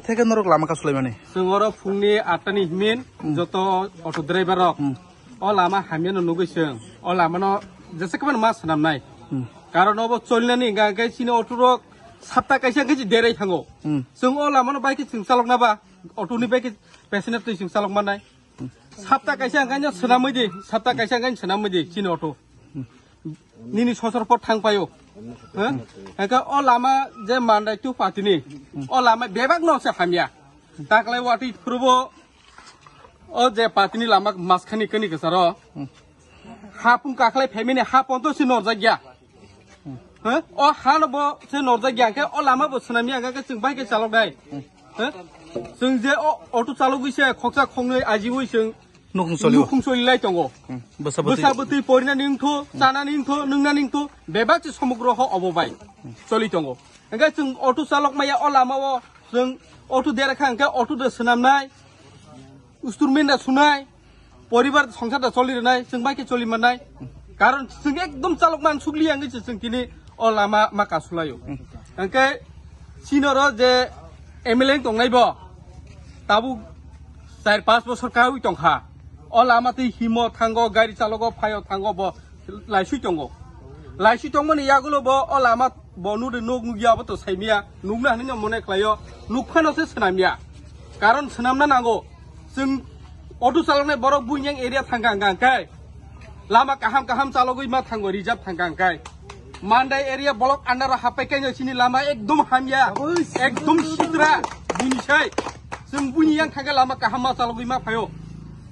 থেকে নরক লামা কাসুলাই মানে जोंङो फुंनि 8टानि हिमिन जत अटो ड्राइभार अ लामा हामियानो नुगैसों अ लामानो जेसेबां मा सानामनाय कारण अब चलिनानै गांगाय सिनो अटो सातटा कायसा कायसि देराय थांगो जों अ लामानो बाइक जों चालकनाबा अटोनि बाइक पेसेन्जार जों चालक मानाय सातटा कायसा गायनो सोनामैदि सातटा कायसा गायनो सोनामैदि सिनो अटो निनि ससरफोर थांपायो अ लामा जे मानदाय टु पार्टीनि अ लामा बेबाग नसे हामिया दाखलाय वाटी फुरबो अ जे पार्टीनि लामा मासखानि कनि गसार हा पुं काखलाय फेमिनि हा पन्तो सि नरजा गया अ हा नबो से नरजा गया के अ लामा बसनामि आगा के जों बाइक चालक दाय जों जे अटो चालक गइसे खक्सा खंनै आजिवै जों नुखुंसलिलाय दंगो बोसाबोति परिना निंथु जाना निंथु नोंना निंथु बेबाच समग्र ह अबबाय चलि दंगो ओंगा जों अटो चालक माया अ लामाव जों अटो देराखा ओंगा अटो दे सोनामनाय उस्तुरमेन्दा सुनाय परिबार संसार दा चलिरनाय जों बाइक चलि माननाय कारण जों एकदम चालक मान सुग्लिया ओंगा जों तिनि अ लामा माका सुलायो ओंगा सिनर जे एमएलए दंनायबो ताबु 4-5 बोसोर काउइ दंखा अ लामाति हिमो थांगो गारि चालक फायो थांगो ब लाइसुइ दंगो लाइसुइ दंमोन यागुलो ब अ लामा बनु दे नोग नुगियाबो तो साइमिया नुगना हनिनो मने खलायो नुखानोसो सोनामिया कारण सोनामना नांगो जों अटो चालकनाय बरक बुइयां एरिया थांगांगांखाय लामा काहाम काहाम चालगै मा थांगो रिजार्भ थांगांखाय मानदाय एरिया ब्लक अंडर हापायखायनो सिनि लामा एकदम हामिया एकदम सिद्रा बुनिसै जों बुनियां थांगा लामा काहाम मा चालगै मा फायो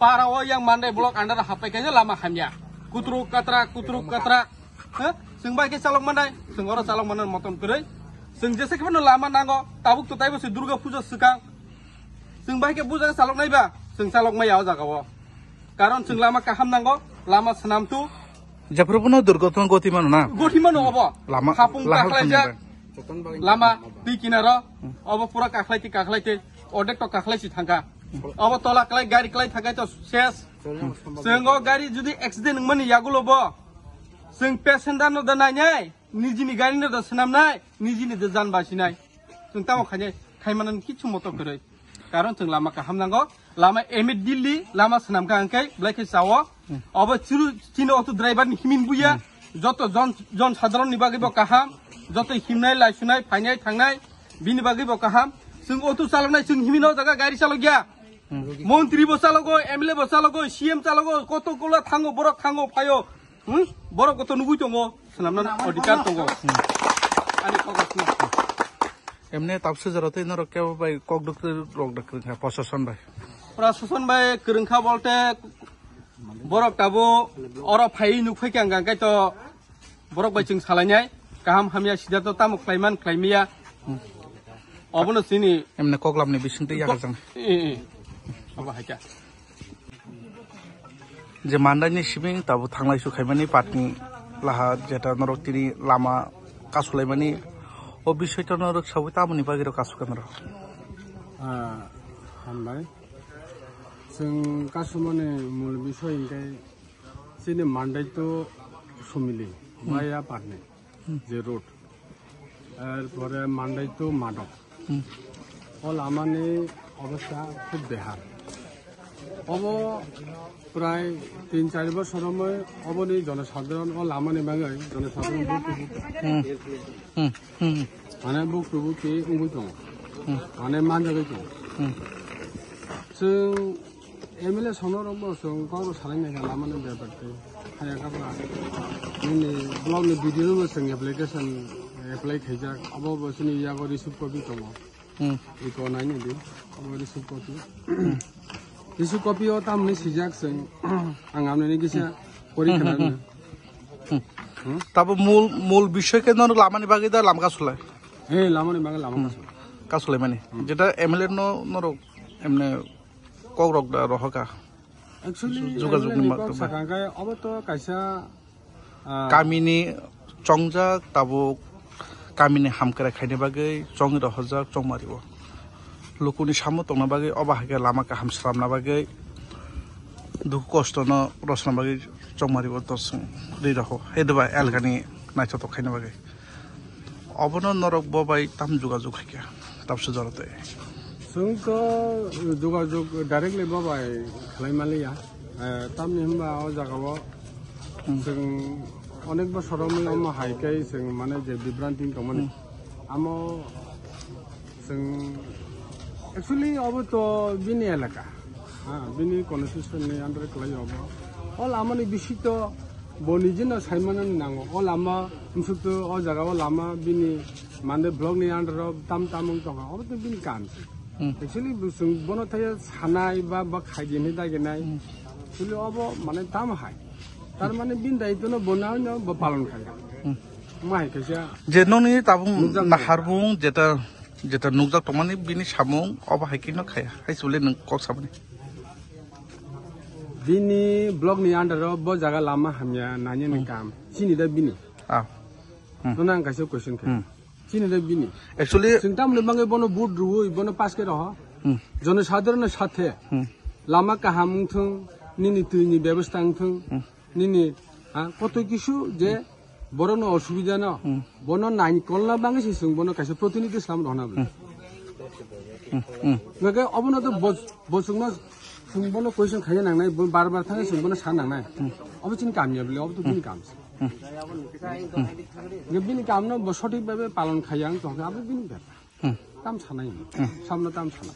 पाराव yang mandai blok andar hapaikanya lama hamya kutru katra जों बाइक चालक मानाय जों अरा चालक मानाय मतन करै जों जेसेबां लामा नांगौ ताबुक तो ताइबो दुर्गा पूजा सिगां जों बाइक बुजा चालक नायबा जों चालक मायाव जागाव कारण जों लामा काहाम नांगौ लामा सनामतु जफरबनो दुर्गतन गतिमान ना गतिमान अब लामा हापुं काखलायजा लामा दै किनार अब पुरा काखलायते अडेक तो काखलायसि थांगा अब तला कलाय गाड़ी कलाय थागाय तो सेस जोंगो गाड़ी जुदि एक्सीडेंट मन यागुलोब जों पेसेन्जार न दनायनाय निजिनि गाड़ी न दसनामनाय निजिनि द जान बासिनाय जों ताव खाने खायमानन किछु मत करे कारण जों लामा काहाम नांगो लामा एम दिल्ली लामा सनामका अंकै ब्लाइके चावो अब चिनो अटो ड्राइवर नि हिमिन बुया जत जन साधारण नि बागैबो काहाम जत हिमनाय लाइसुनाय फायनाय थांनाय बिनि बागैबो काहाम जों अटो चालकनाय जों हिमिनो जागा गाड़ी चालक गया मंत्री बसालगो एमएलए बसालगो सीएम चालगो कत कोला थांगो बरक थांगो फायो बरक कत नुगुइ दंगो सनामना अधिकार दंगो आनि कगसना एमने तापसे जरते न रके बाय कक डक्टर रक डक्टर प्रशासन बाय करंखा बोलते बरक ताबो अरा फाइ नुफै गांगाय तो बरक बाय जों सालायनाय गाहाम हामिया सिदा तो तामुक क्लाइमान क्लाइमिया अबनो सिनि एमने कगलामनि बिसिंते यागजों अब हायका जे मानदानि सिबिं ताबु थांलाय सुखायमानि पाटनि लाहा जेटा नरकतिनि लामा कासुलायमानि ओ बिसयटा नरक साबु तामुनि बागेर कासुकानर हामबाय जों कासुमाने मूल बिसय इंगाय सिनि मानदाय तो समिलि माया पाटने जे रोड एरपरे मानदाय तो मादक অল আমানে অবস্থা খুব বেহার अब প্রায় 3-4 বছর সময় অবনি জনসাধারণ অল আমানে বাঙাই জনসাধারণ মানে বুকটুবুকি উঙ্গুই দङ মানে मानजाबाय दङ जों एमएलए सनरबो जों गाव सालायनाय लामाने बेबारते हायागाब्ला जोंनि ब्लगनि भिडिअबो जों एप्लिकेशन एप्लाइ खायजाक अब बसनि यागो रिसिभ कपि दङ इको नायनो दि अब रिसिभ कपि Jisu kopi o tam ni sijak sing angam ni kisa kori kena. তারপর মূল বিষয় কেন লামানি বাকি দা লাম কাছলে Lama ni bangal lama kaso. কাছলে মানে যেটা এমএলএ নরক এমনে কক রক দা রহকা Actually, যোগাযোগ ni Nima kok sakangkai obo to kaisa Kaminey চংজাক তাবো কামিনি হামকারা খাইনে বাকি চংই রহজাক চং মারিব লুকুনি সামো তংনা বাকি অবাহাকে লামাকে হামস্রামনা বাকি দুঃখ কষ্ট ন রসনা বাকি চং মারিব দর্শন दै রহ হেদবা এলগানি নাইছত খাইনে বাকি অবন নরক ববাই তাম যোগাযোগ খাইকে তাপসে জরতে sung to jog directly babai khalai malia. Tam ni hamba o jagao sung onek ba soromai amma haikai sung mane je bibranti kamane amo sung actually obo to bini elaka bini constitution ni under khalai obo all amani bisito boni jina saimanan nango all ama umsuto o jagao lama bini mande blog ni under tam tamung tonga obo to bini kan actually sung bono thaya sanai ba khaije ni dagenai actually obo mane tam hai tar mane bin daito no bonao no ba palon khaya mai kaisa যে ননি তাবুং নাহারবুং যেটা নুকজাক তমানি বিনি সামুং অবাহাইকিনো খায়া হাইসুলে নং cock সাবনি bini blog ni under bo jaga lama hamya nanya ni kam sini da bini nonang kaisa question khay sini da bini actually singtam le bangai bono bud ruoi bono pas ke roh জন সাধারণ সাথে লামা কাহামুং থং নিনি তুইনি ব্যবস্থা থং নিনি কত কিছু যে বড় অসুবিধা না বন নাই কল্লা বাঙে সিসুং বন কাছে প্রতিনিধি ইসলাম রহনা বলে নগে অবনত বসুং না সুংবন কোয়েশন খাইয়া নাংনাই বারবার থাকে সুংবন সান নাংনাই অবচিন কামিয়া বলে অবতো বিনি কামস বিনি কাম না সঠিকভাবে পালন খাইয়া তখন আবার বিনি ব্যাপার তাম সানাই সামনে তাম সানা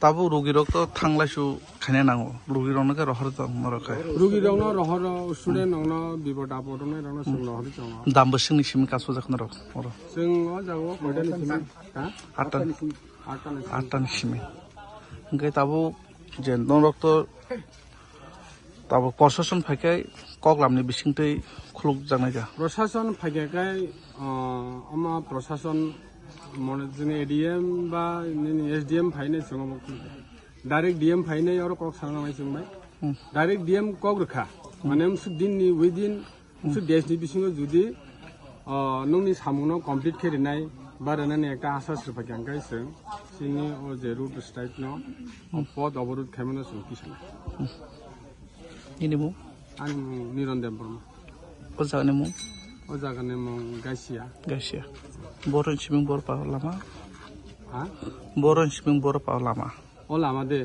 তাবো রোগীরক তো থাংলাইসু খাইনে নাঙো রোগীরনকে রহর নরখায় রুগী রং রহর স্টুডেন্ট রং বিপদ আপদ রং সং রহর চং দামবো সিংনি সিমি কাসো জাখনা রক ওর जों जागो मडल सिम আটটানি সিমি ओमफ्राय তাবো যে নরক তো তাবো প্রশাসন ফাইকাই কগলামনি বিসিংতै খুলুক জানাই যা प्रशासन फाइगाय अमा प्रशासन मन जों एडीएम बा एसडीएम फाइने जों डाइरेक्ट डीएम फाइने और कक सांनाय जों बाय डाइरेक्ट डीएम कक रखा माने दिननि विदिन देशनि बिसिङाव जुदि नोंनि सामुनो कमप्लिट खेरिनाय बारनानै একটা आशा सुरफायखांगाय जों सिनि ओ जे रुट स्ट्राइक न पद अवरोध खामनो जों किसान इनिमु आं निरन्देव बर्मा ओ जागनेमु ओ जागने मं गासिया गासिया बरन सिमिं बर पालामा हा बरन सिमिं बर पालामा ओ लामा दे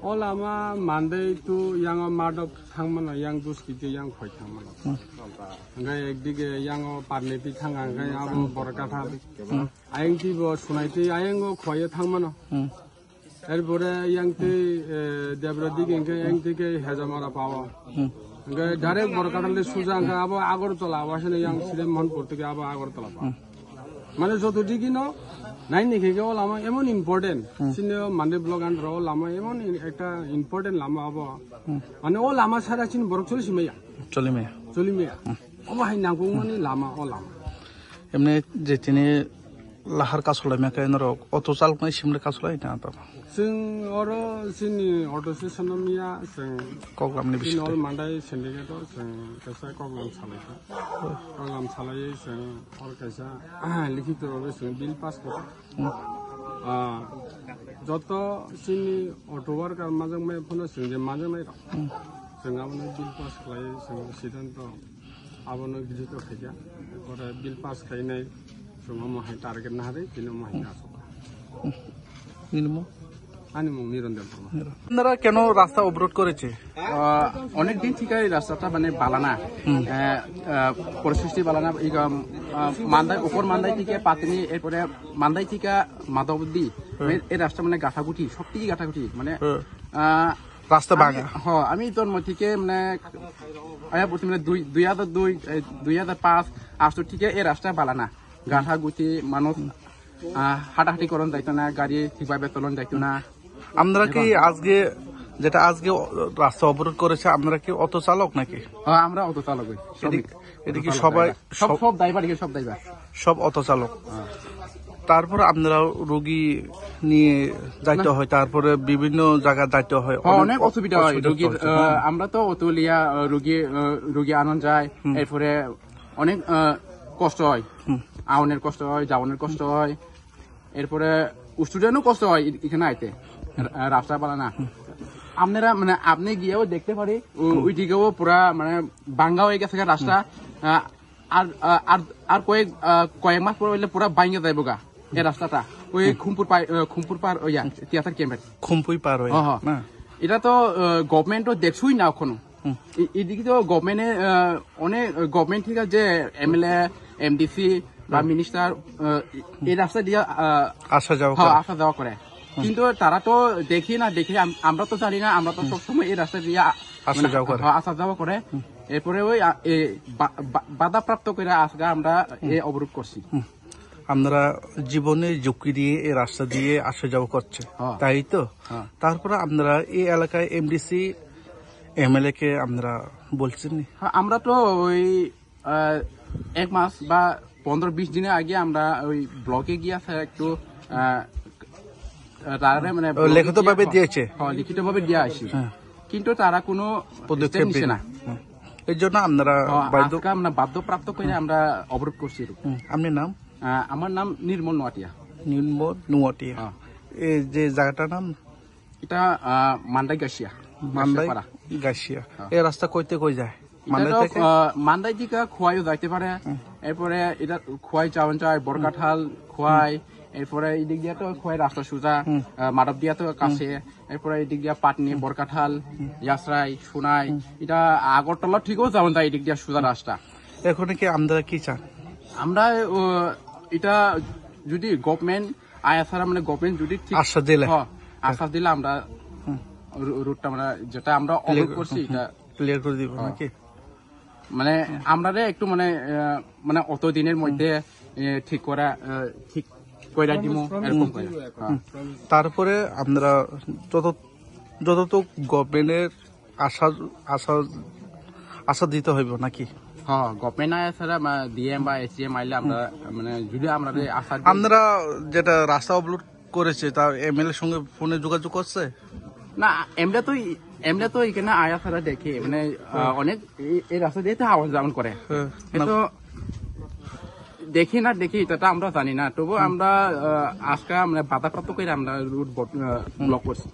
ओ लामा मानदै तु याङ मादक थांमन याङ दुस्किते याङ खय थांमन ओंगाय एकदिगे याङ पारनेति थांगा ओंगाय आबो बरकाथा आयं तिबो सुनायति आयं खय थांमन एरपरे यां ति देब्रदिगे ओंगाय यां तिगे हेजामारा पावा ओंगाय डाइरेक्ट बरकाथाले सुजा ओंगाय आबो आगरतला वासने यां सिले मनपुर থেকে आबो आगरतला पा মানে যতদিকে ন নাই নিখেকে ও লামা এমন ইম্পর্টেন্ট সিনে মানে ব্লগ আন্ড র লামা এমন একটা ইম্পর্টেন্ট লামা হবো মানে ও লামা ছাড়া চিন বরক চলিসিমাইয়া চলিমাইয়া অবাহাই নাগো মানে লামা ও লামা এমনি যে তিনি লাহার কাছলাই মেকাই নরক অটো চালকনাই সিমলে কাছলাই না তা जों अरो जोंनि अर्डोसेसनमिया जों कगलामनि बिसिं नल मान्दाय सिन्डिकेटआव जों कैसा कगलाम सालायो जों और कैसा लिखित रूपे जों बिल पास करो যত जोंनि अट' वार्कार माजों माय फनो जों जे माजों माय जों आबनो बिल पास खालायो जों सिद्धान्त आबनो गिदिर खाया और बिल पास खायनाय जों माहाय टारगेट ना हारे बिनो माहाय आसो নিমু নিরন্দেব কেন রাস্তা অবরোধ করেছে অনেকদিন থেকে রাস্তাটা মানে বালানা পরিস্থিতি বালানা মান্দাই উপর মান্দাই থেকে পাতনি এরপরে মান্দাই থেকে মাধবদি এই রাস্তা মানে গাঠাগুটি সব থেকে গাঠাগুটি মানে রাস্তা ভাঙা হ্যাঁ আমি জন্ম থেকে মানে আয়া প্রতি মানে 2005 আসতো থেকে এই রাস্তা বালানা গাঠাগুটি মানুষ হাঁটাহাঁটি করন যাইতো না গাড়ি ঠিকভাবে চলন যাইতো না আমরা কি আজকে যেটা আজকে রাস্তা অবরোধ করেছে, আপনারা কি অটো চালক নাকি? আমরা অটো চালক হই। এদিকে সবাই সব ড্রাইভার সব ড্রাইভার সব অটো চালক। তারপরে আপনারা রোগী নিয়ে যাইতে হয়, তারপরে বিভিন্ন জায়গায় যাইতে হয়, অনেক অসুবিধা হয় রোগীর। আমরা তো অটো লিয়া রোগী আনন্দ যায়, এরপরে অনেক কষ্ট হয়, আউনের কষ্ট হয়, যাওয়ানের কষ্ট হয়, এরপরে স্টুডেন্টও কষ্ট হয় এখানে আইতে, রাস্তা পালা না। আপনারা মানে আপনি গিয়েও দেখতে পারি ওইদিকেও পুরা মানে ভাঙ্গা হয়ে গেছে রাস্তা। আর কয়েক মাস পরে হইলে পুরা ভাঙ্গে যাইব গা এই রাস্তাটা, ওই খুমপুর পার তিয়াতার ক্যাম্পের খুমপুই পার হয়। এটা তো গভর্নমেন্টও দেখছই না এখনো। এদিকে তো গভর্নমেন্টে অনেক গভর্নমেন্ট ঠিক আছে, এমএলএ এমডিসি বা মিনিস্টার এই রাস্তা দিয়ে আসা যাওয়া করে, কিন্তু তারা তো দেখি না, দেখি আমরা তো জানি না, আমরা তো সবসময় এই রাস্তা দিয়ে আসা যাওয়া করে। এরপরে ওই বাধাপ্রাপ্ত করে আজকে আমরা এই অবরোধ করছি। আমরা জীবনে ঝুঁকি দিয়ে এই রাস্তা দিয়ে আসা যাওয়া করছে, তাই তো? তারপরে আপনারা এই এলাকায় এমডিসি এমএলএ কে আমরা বলছেন? আমরা তো ওই 1 মাস বা 15-20 দিনের আগে আমরা ওই ব্লকে গিয়ে একটু মানে লিখিত ভাবে দিয়েছে, লিখিত ভাবে দিয়ে আসি, কিন্তু তারা কোনো পদক্ষেপ নিচ্ছে না। এই জন্য আপনারা বাধ্যপ্রাপ্ত করে আমরা অবরোধ করছি। আপনার নাম? আমার নাম নির্মল নোয়াটিয়া। নির্মল নোয়াটিয়া। এই যে জায়গাটার নাম? এটা মান্দাই গাছিয়া। এই রাস্তা কইতে কই যায়? মান্দাই দিকে খোয়াইও যাইতে পারে, এরপরে এটা খোয়াই চাওয়ান যায়, বরকাঠাল খোয়াই, এরপরে এই দিক দিয়ে তো খোয়াই রাস্তা সোজা, মাধব দিয়া তো কাছে, এরপরে এই দিক দিয়া পাটনি, বরকাঠাল, ইয়াসরাই, সোনাই, এটা আগরতলা ঠিকও যাওয়ান যায় এই দিক দিয়া সোজা রাস্তা। এখন কি আমরা কি চান? আমরা এটা যদি গভর্নমেন্ট আয়াসারা মানে গভর্নমেন্ট যদি আশ্বাস দিলে আমরা রুটটা আমরা যেটা আমরা অবরোধ করছি এটা ক্লিয়ার করে দিব নাকি? মানে আমরা একটু মানে মানে অত দিনের মধ্যে ঠিক করে দিব এরকম করে। তারপরে আমরা যতটুক গভর্নমেন্টের আশা দিতে হইব নাকি? হ্যাঁ, গভর্নমেন্ট আয়াসারা ডিএম বা এসডিএম আইলে আমরা মানে যদি আমরা আশা, আমরা যেটা রাস্তা অবরোধ করেছে তার এমএলএ সঙ্গে ফোনে যোগাযোগ করছে না? এমনি তো এখানে আয়াসারা দেখে মানে অনেক এই রাস্তা দিয়ে আওয়াজ যেমন করে, কিন্তু দেখি না দেখি এটা আমরা জানি না। তবু আমরা আজকে মানে বাধাপ্রাপ্ত করে আমরা রুট ব্লক করছি।